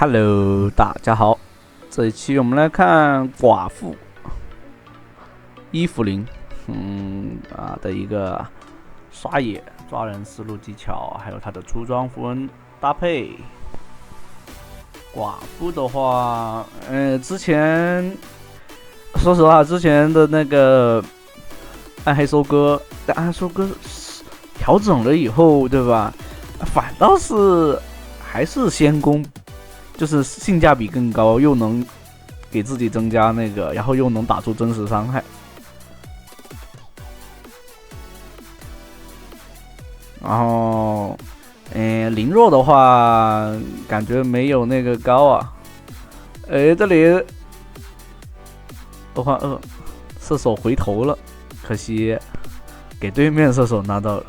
Hello， 大家好，这一期我们来看寡妇伊芙琳，的一个刷野抓人思路技巧，还有它的出装符文搭配。寡妇的话，之前说实话，之前的那个暗黑收割调整了以后，对吧？反倒是还是先攻，就是性价比更高，又能给自己增加那个，然后又能打出真实伤害。然后，灵弱的话，感觉没有那个高啊。这里的话，射手回头了，可惜给对面射手拿到了。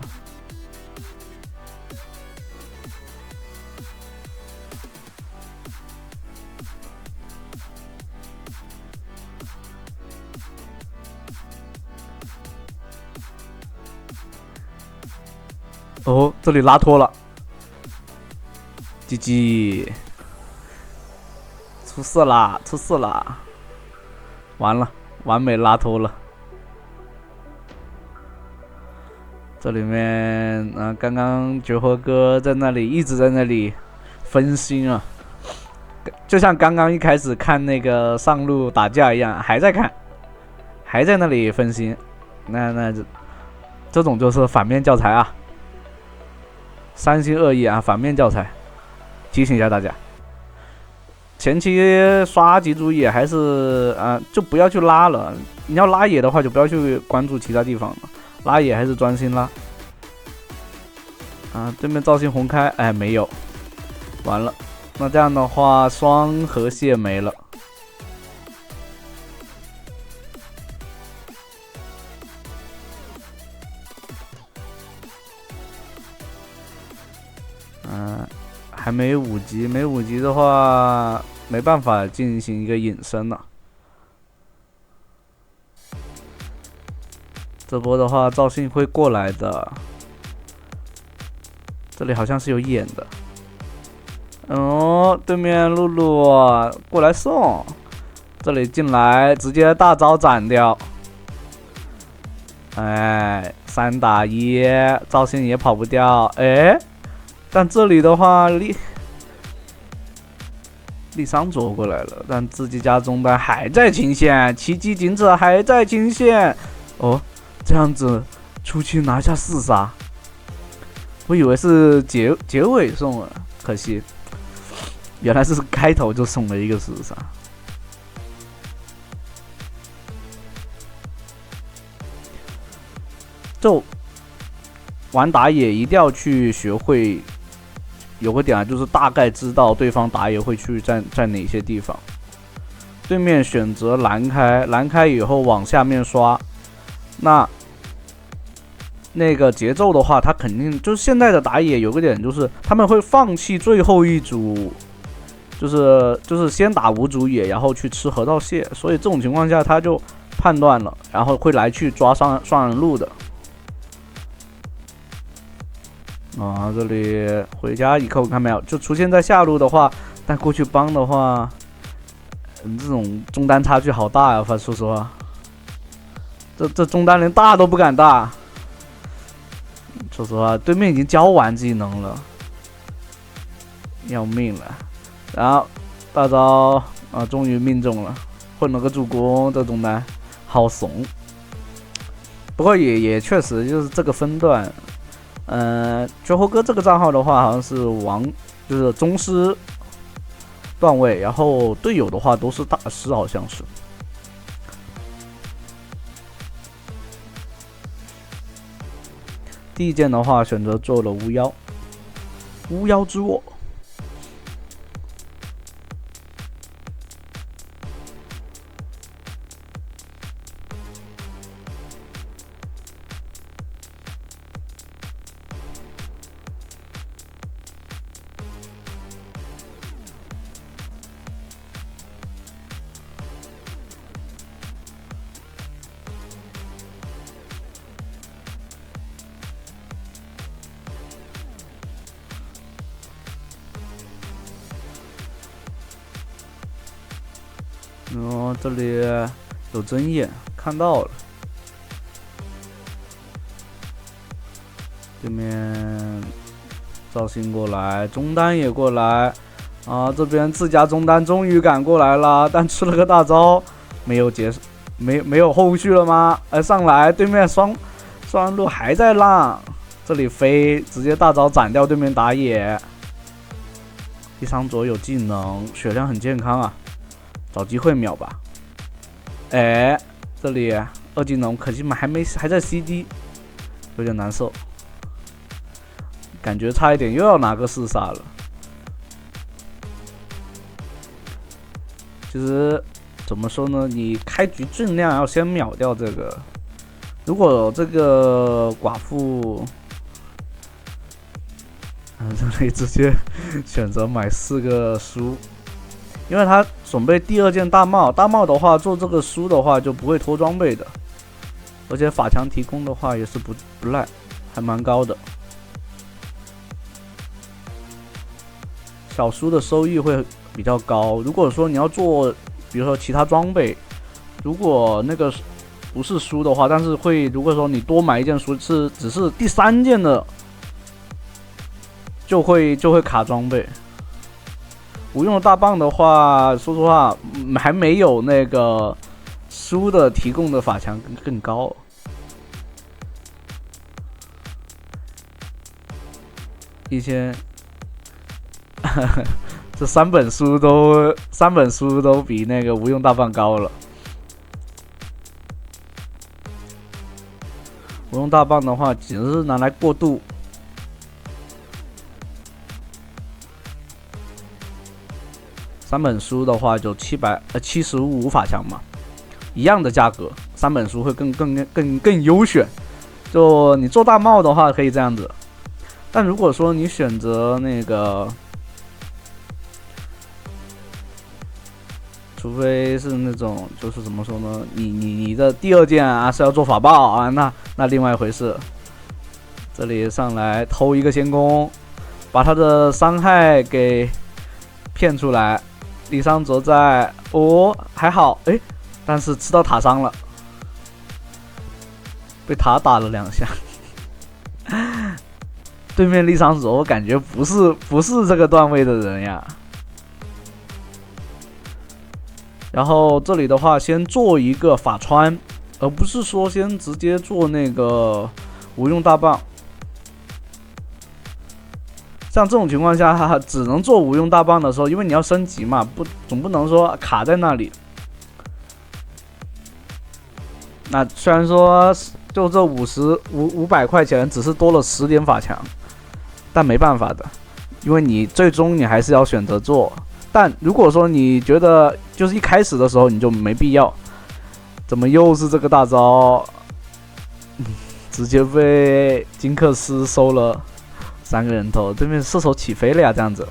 哦，这里拉脱了 ，GG， 出事啦，完了，完美拉脱了。这里面，刚刚绝活哥一直在那里分心啊，就像刚刚一开始看那个上路打架一样，还在看，还在那里分心，这种就是反面教材啊。三心二意啊，反面教材，提醒一下大家。前期刷几组野还是就不要去拉了。你要拉野的话，就不要去关注其他地方了。拉野还是专心拉。对面造型红开，没有，完了。那这样的话，双河蟹没了。还没5级，没5级的话，没办法进行一个隐身了。这波的话，赵信会过来的。这里好像是有眼的。对面露露过来送，这里进来直接大招斩掉。3打1，赵信也跑不掉。但这里的话，丽桑捉过来了，但自己家中单还在清线，奇迹警者还在清线。这样子出去拿下4杀，我以为是结尾送了，可惜原来是开头就送了一个4杀。就玩打野一定要去学会。有个点就是大概知道对方打野会去在哪些地方。对面选择蓝开以后往下面刷，那个节奏的话，他肯定就是现在的打野有个点就是他们会放弃最后一组，就是先打5组野，然后去吃河道蟹，所以这种情况下他就判断了，然后会来去抓双人路的。这里回家以后看没有，就出现在下路的话，但过去帮的话，这种中单差距好大呀！说实话，这中单连大都不敢大。说实话，对面已经交完技能了，要命了。然后大招终于命中了，混了个助攻，这中单好怂。不过也确实就是这个分段。绝活哥这个账号的话，好像是就是宗师段位，然后队友的话都是大师，好像是。第一件的话，选择做了巫妖之握。哦，这里有针眼，看到了。对面赵信过来，中单也过来。啊，这边自家中单终于赶过来了，但吃了个大招，没有结束，没有后续了吗？上来对面双路还在浪，这里飞直接大招斩掉对面打野。第三左有技能，血量很健康啊，找机会秒吧。这里二技能可惜还在 CD， 有点难受，感觉差一点又要拿个4杀了。其实怎么说呢？你开局尽量要先秒掉这个。如果这个寡妇，这里直接选择买4个书，因为他准备第2件大帽。大帽的话，做这个书的话就不会脱装备的，而且法强提供的话也是不赖，还蛮高的。小书的收益会比较高。如果说你要做，比如说其他装备，如果那个不是书的话，但是会，如果说你多买一件书只是第3件的，就会卡装备。无用的大棒的话，说实话还没有那个书的提供的法强更高。1000。这3本书都比那个无用大棒高了。无用大棒的话，只是拿来过渡。3本书的话就75法强嘛，一样的价格，3本书会更优选。就你做大帽的话可以这样子，但如果说你选择那个。除非是那种，就是怎么说呢？你的第2件啊是要做法爆啊，那另外一回事。这里上来偷一个先攻，把他的伤害给骗出来。李尚哲在还好，但是吃到塔伤了，被塔打了2下。对面李尚哲我感觉不是这个段位的人呀。然后这里的话，先做一个法穿，而不是说先直接做那个无用大棒。像这种情况下，只能做无用大棒的时候，因为你要升级嘛，总不能说卡在那里。那虽然说就这500块钱只是多了10点法强，但没办法的，因为你最终你还是要选择做。但如果说你觉得就是一开始的时候你就没必要，怎么又是这个大招？直接被金克斯收了3个人头，对面射手起飞了呀，这样子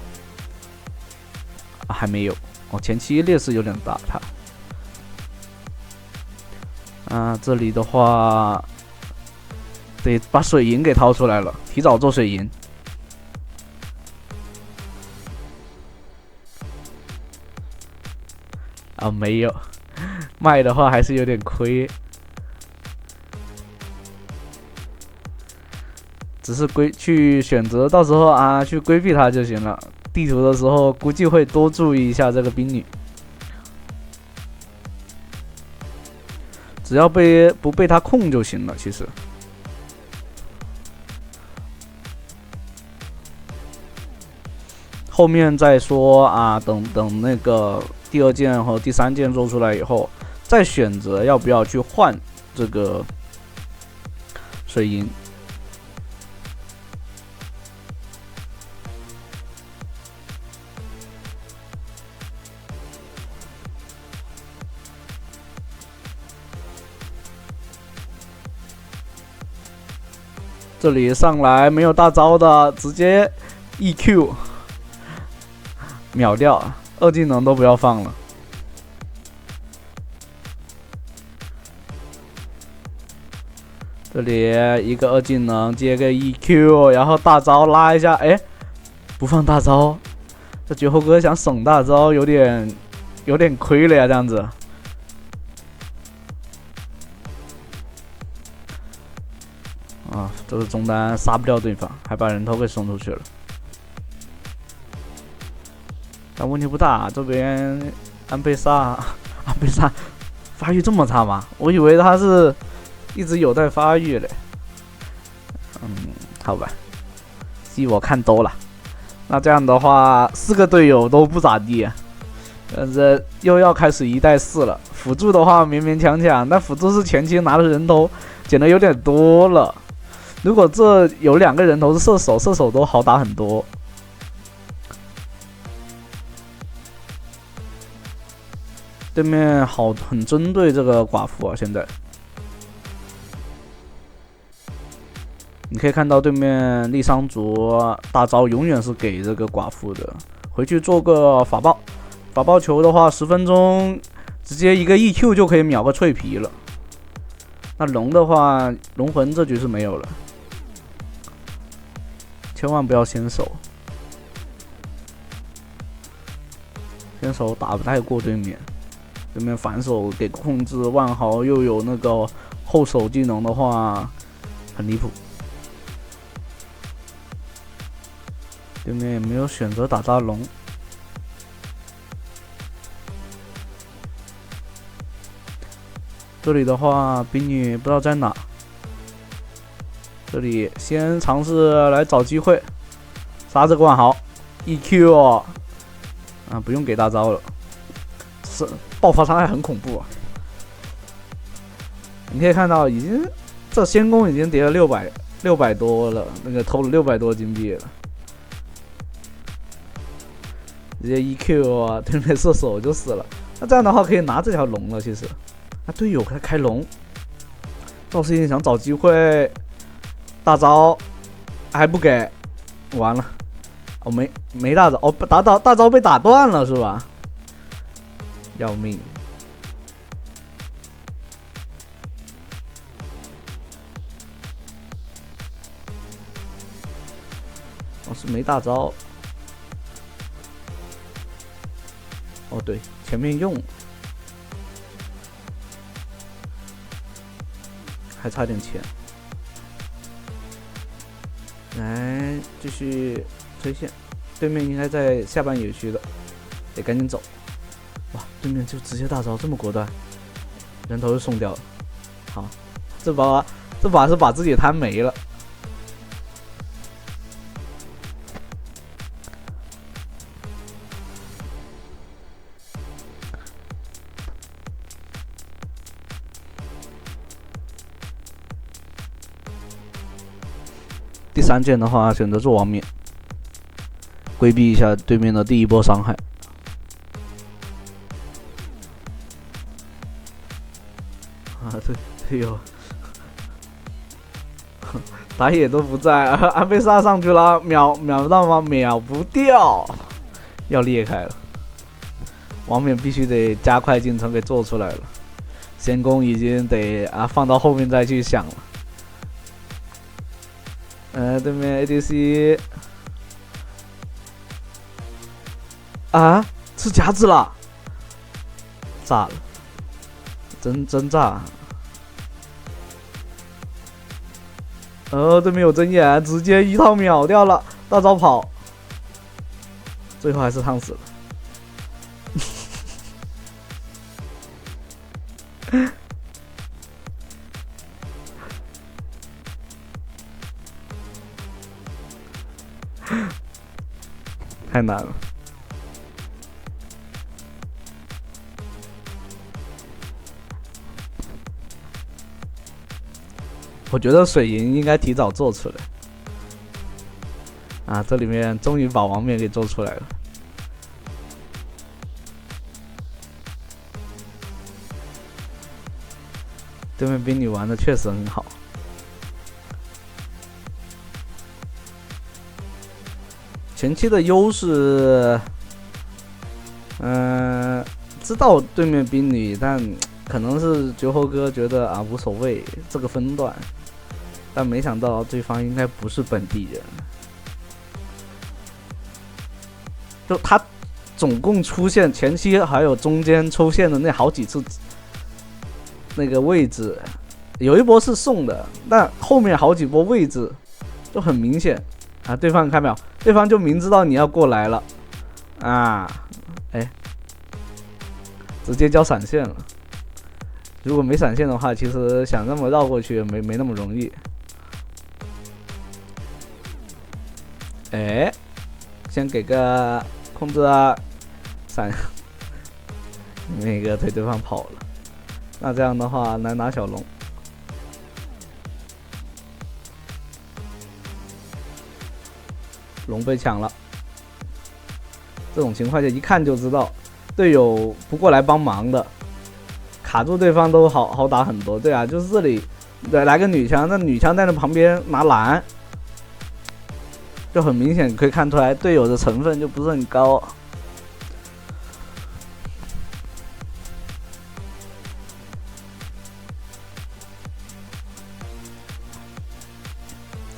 还没有前期劣势有点大他。这里的话得把水银给掏出来了，提早做水银。没有，卖的话还是有点亏，只是去选择，到时候去规避它就行了。地图的时候估计会多注意一下这个兵女，只要不被他控就行了。其实后面再说等那个第2件和第3件做出来以后，再选择要不要去换这个水银。这里上来没有大招的，直接 EQ 秒掉，2技能都不要放了。这里一个2技能接个 EQ， 然后大招拉一下，不放大招，这绝活哥想省大招有点有点亏了呀，这样子。啊，这个中单杀不掉对方，还把人头给送出去了。但问题不大，这边安倍萨发育这么差吗？我以为他是一直有待发育嘞。好吧，戏我看多了。那这样的话，4个队友都不咋地，这又要开始1带4了。辅助的话勉勉强强，但辅助是前期拿的人头捡的有点多了。如果这有2个人头是射手，射手都好打很多。对面很针对这个寡妇啊，现在。你可以看到对面丽桑族大招永远是给这个寡妇的，回去做个法爆球的话10分钟直接一个 EQ 就可以秒个脆皮了。那龙的话，龙魂这局是没有了，千万不要先手，先手打不太过对面，对面反手给控制万豪又有那个后手技能的话，很离谱。对面也没有选择打大龙，这里的话兵女不知道在哪，这里先尝试来找机会杀这个万豪 EQ 哦，不用给大招了，是爆发伤害很恐怖啊！你可以看到已经这仙宫已经叠了600多了，那个偷了600多金币了。直接 EQ 啊，对面射手就死了。那这样的话可以拿这条龙了。其实，队友他开龙，赵世英想找机会，大招还不给，完了，没大招哦，大招被打断了是吧？要命！是没大招。哦，对，前面用，还差点钱。来，继续推线，对面应该在下半野区的，得赶紧走。哇，对面就直接大招这么果断，人头就送掉了。好，这把是把自己摊没了。第3件的话，选择做王冕，规避一下对面的第一波伤害。队友打野都不在，安倍萨上去了，秒到吗？秒不掉，要裂开了。王冕必须得加快进程给做出来了，仙宫已经得放到后面再去想了。对面 ADC 吃夹子了，炸了，真炸！对面有针眼，直接一套秒掉了，大招跑，最后还是烫死了。太难了。我觉得水银应该提早做出来。这里面终于把王冕给做出来了。对面兵女玩的确实很好。前期的优势，知道对面兵女，但可能是绝活哥觉得无所谓这个分段，但没想到对方应该不是本地人，就他总共出现前期还有中间抽线的那好几次那个位置，有一波是送的，但后面好几波位置就很明显啊！对方看没有？对方就明知道你要过来了啊！哎，直接交闪现了。如果没闪现的话，其实想这么绕过去没那么容易。哎，先给个控制啊，闪，那个推对方跑了。那这样的话，来拿小龙。龙被抢了，这种情况下一看就知道队友不过来帮忙的，卡住对方都好打很多。对啊，就是这里来个女枪，那女枪在那旁边拿蓝，就很明显可以看出来队友的成分就不是很高。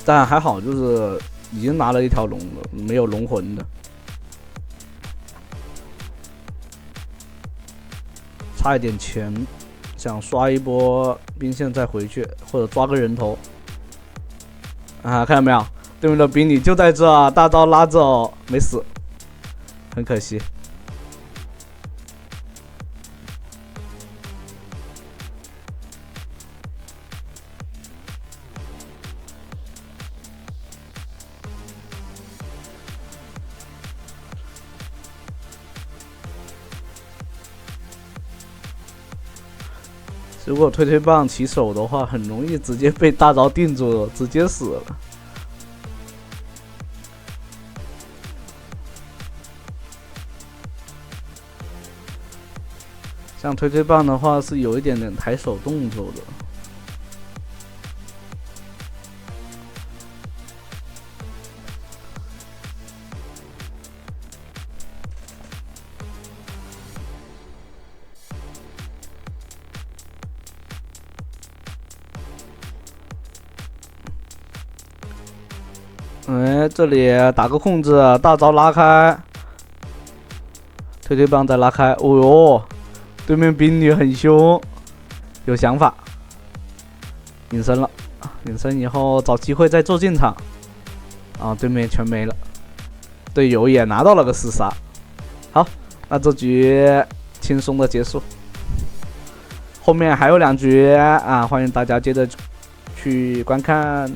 但还好，就是已经拿了一条龙了，没有龙魂的，差一点钱，想刷一波兵线再回去，或者抓个人头。啊，看到没有？对面的兵你就在这啊，大招拉走，没死，很可惜。如果推棒起手的话，很容易直接被大招定住了，直接死了。像推棒的话，是有一点点抬手动作的。哎，这里打个控制，大招拉开，推棒再拉开。哦哟，对面兵女很凶，有想法，隐身了，隐身以后找机会再做进场。啊，对面全没了，队友也拿到了个4杀。好，那这局轻松的结束。后面还有2局啊，欢迎大家接着去观看。